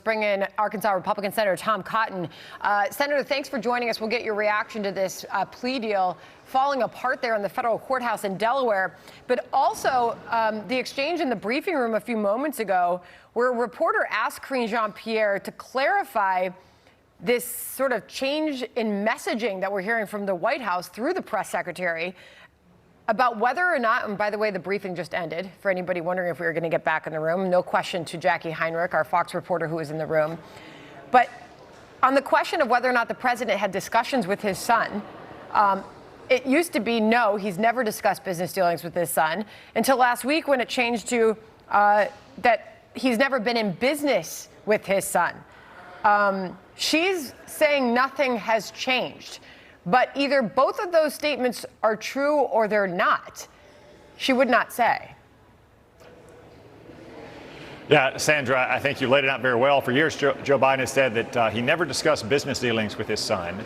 bring in Arkansas Republican Senator Tom Cotton. Senator, thanks for joining us. We'll get your reaction to this plea deal falling apart there in the federal courthouse in Delaware, but also the exchange in the briefing room a few moments ago where a reporter asked Karine Jean-Pierre to clarify this sort of change in messaging that we're hearing from the White House through the press secretary about whether or not, and by the way, the briefing just ended, for anybody wondering if we were going to get back in the room. No question to Jackie Heinrich, our Fox reporter who was in the room. But on the question of whether or not the president had discussions with his son, it used to be no, he's never discussed business dealings with his son, until last week when it changed to that he's never been in business with his son. She's saying nothing has changed. But either both of those statements are true or they're not. She would not say. Yeah, Sandra, I think you laid it out very well. For years, Joe Biden has said that he never discussed business dealings with his son.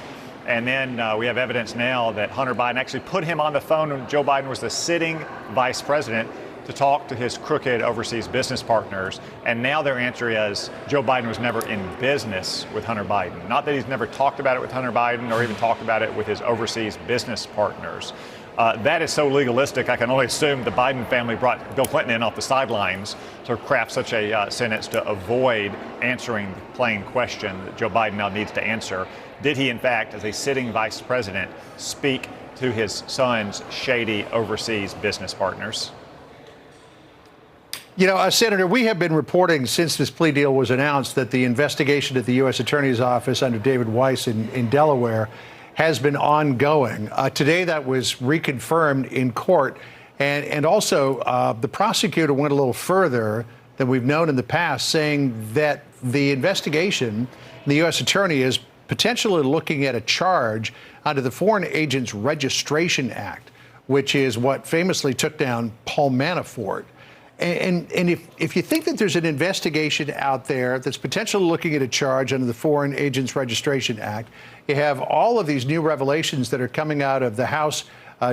And then we have evidence now that Hunter Biden actually put him on the phone when Joe Biden was the sitting vice president to talk to his crooked overseas business partners. And now their answer is Joe Biden was never in business with Hunter Biden. Not that he's never talked about it with Hunter Biden or even talked about it with his overseas business partners. That is so legalistic, I can only assume the Biden family brought Bill Clinton in off the sidelines to craft such a sentence to avoid answering the plain question that Joe Biden now needs to answer. Did he, in fact, as a sitting vice president, speak to his son's shady overseas business partners? You know, Senator, we have been reporting since this plea deal was announced that the investigation at the U.S. Attorney's Office under David Weiss in Delaware has been ongoing. Today, that was reconfirmed in court. And also, the prosecutor went a little further than we've known in the past, saying that the investigation, the U.S. Attorney is potentially looking at a charge under the Foreign Agents Registration Act, which is what famously took down Paul Manafort. And if you think that there's an investigation out there that's potentially looking at a charge under the Foreign Agents Registration Act, you have all of these new revelations that are coming out of the House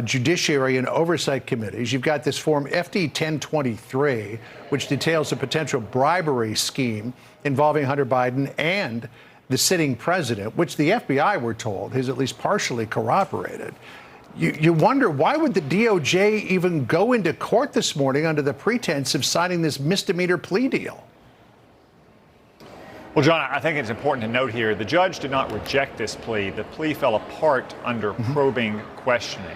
Judiciary and Oversight Committees. You've got this Form FD 1023, which details a potential bribery scheme involving Hunter Biden and the sitting president, which the FBI, we're told, has at least partially corroborated. You wonder, why would the DOJ even go into court this morning under the pretense of signing this misdemeanor plea deal? Well, John, I think it's important to note here, the judge did not reject this plea. The plea fell apart under probing questioning.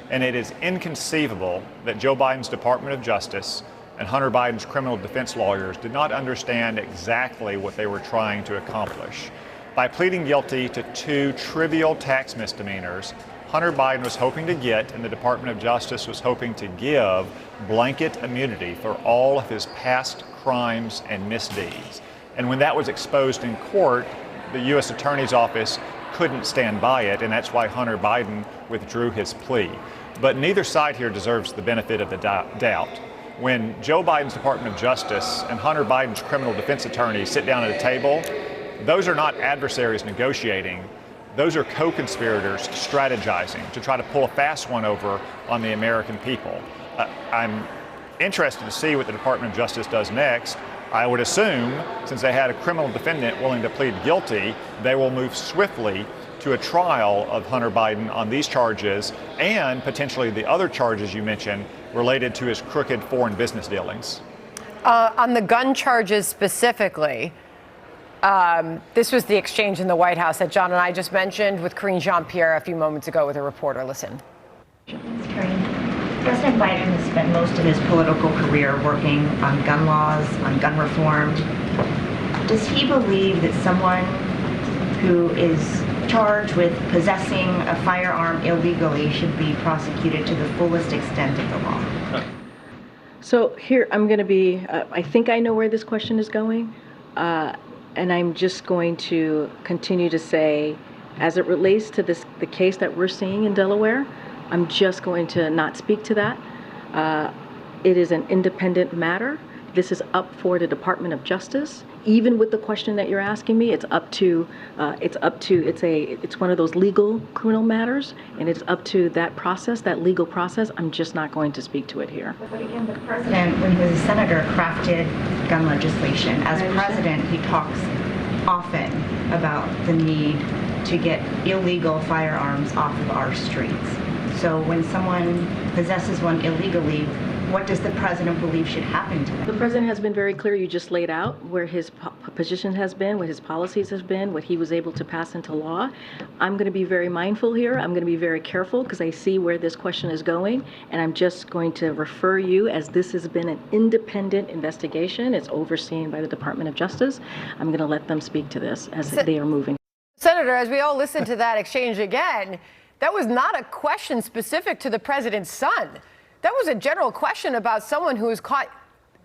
And it is inconceivable that Joe Biden's Department of Justice and Hunter Biden's criminal defense lawyers did not understand exactly what they were trying to accomplish. By pleading guilty to 2 trivial tax misdemeanors, Hunter Biden was hoping to get, and the Department of Justice was hoping to give, blanket immunity for all of his past crimes and misdeeds. And when that was exposed in court, the U.S. Attorney's Office couldn't stand by it, and that's why Hunter Biden withdrew his plea. But neither side here deserves the benefit of the doubt. When Joe Biden's Department of Justice and Hunter Biden's criminal defense attorneys sit down at a table, those are not adversaries negotiating. Those are co-conspirators strategizing to try to pull a fast one over on the American people. I'm interested to see what the Department of Justice does next. I would assume, since they had a criminal defendant willing to plead guilty, they will move swiftly to a trial of Hunter Biden on these charges and potentially the other charges you mentioned related to his crooked foreign business dealings. On the gun charges specifically, this was the exchange in the White House that John and I just mentioned with Karine Jean-Pierre a few moments ago with a reporter. Listen. President Biden has spent most of his political career working on gun laws, on gun reform. Does he believe that someone who is charged with possessing a firearm illegally should be prosecuted to the fullest extent of the law? So here I'm going to be, I think I know where this question is going. And I'm just going to continue to say, as it relates to the case that we're seeing in Delaware, I'm just going to not speak to that. It is an independent matter. This is up for the Department of Justice. Even with the question that you're asking me, it's one of those legal criminal matters, and it's up to that process, that legal process. I'm just not going to speak to it here. But again, the president, when he was a senator, crafted gun legislation. As president, he talks often about the need to get illegal firearms off of our streets. So when someone possesses one illegally, what does the president believe should happen to them? The president has been very clear. You just laid out where his position has been, what his policies have been, what he was able to pass into law. I'm going to be very mindful here. I'm going to be very careful because I see where this question is going, and I'm just going to refer you, as this has been an independent investigation. It's overseen by the Department of Justice. I'm going to let them speak to this as they are moving. Senator, as we all listen to that exchange again, that was not a question specific to the president's son. That was a general question about someone who was caught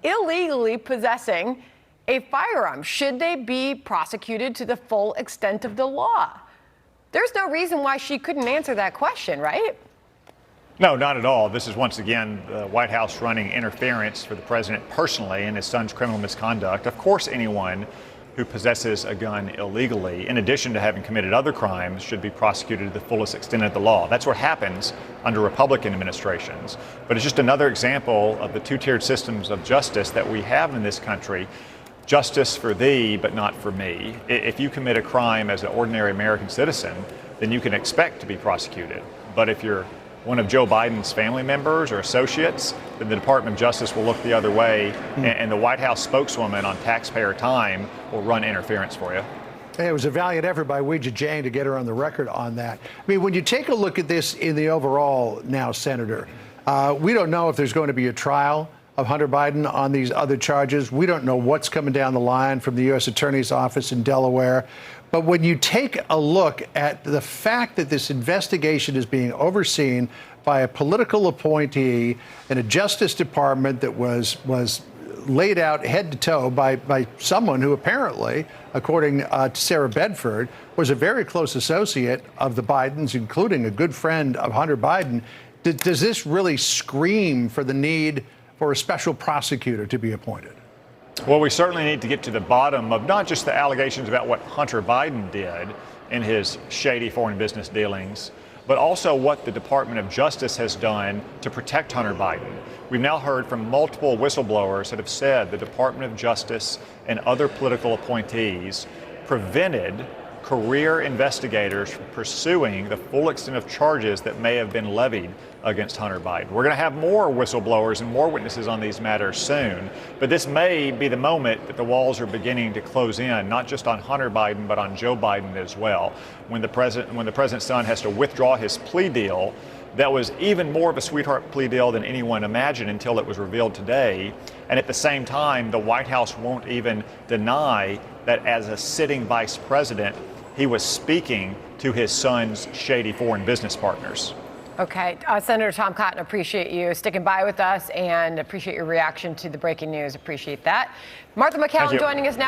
illegally possessing a firearm. Should they be prosecuted to the full extent of the law? There's no reason why she couldn't answer that question, right? No, not at all. This is once again the White House running interference for the president personally in his son's criminal misconduct. Of course, anyone who possesses a gun illegally, in addition to having committed other crimes, should be prosecuted to the fullest extent of the law. That's what happens under Republican administrations. But it's just another example of the two-tiered systems of justice that we have in this country. Justice for thee, but not for me. If you commit a crime as an ordinary American citizen, then you can expect to be prosecuted. But if you're one of Joe Biden's family members or associates, then the Department of Justice will look the other way, and the White House spokeswoman on taxpayer time will run interference for you. Hey, it was a valiant effort by Ouija Jane to get her on the record on that. I mean, when you take a look at this in the overall now, Senator, we don't know if there's going to be a trial of Hunter Biden on these other charges. We don't know what's coming down the line from the U.S. Attorney's Office in Delaware. But when you take a look at the fact that this investigation is being overseen by a political appointee in a Justice Department that was laid out head to toe by someone who apparently, according to Sarah Bedford, was a very close associate of the Bidens, including a good friend of Hunter Biden, does this really scream for the need for a special prosecutor to be appointed? Well, we certainly need to get to the bottom of not just the allegations about what Hunter Biden did in his shady foreign business dealings, but also what the Department of Justice has done to protect Hunter Biden. We've now heard from multiple whistleblowers that have said the Department of Justice and other political appointees prevented career investigators from pursuing the full extent of charges that may have been levied against Hunter Biden. We're going to have more whistleblowers and more witnesses on these matters soon, but this may be the moment that the walls are beginning to close in, not just on Hunter Biden, but on Joe Biden as well. When the president's son has to withdraw his plea deal, that was even more of a sweetheart plea deal than anyone imagined until it was revealed today. And at the same time, the White House won't even deny that as a sitting vice president, he was speaking to his son's shady foreign business partners. Okay, Senator Tom Cotton, appreciate you sticking by with us and appreciate your reaction to the breaking news. Appreciate that. Martha McCallum joining us now.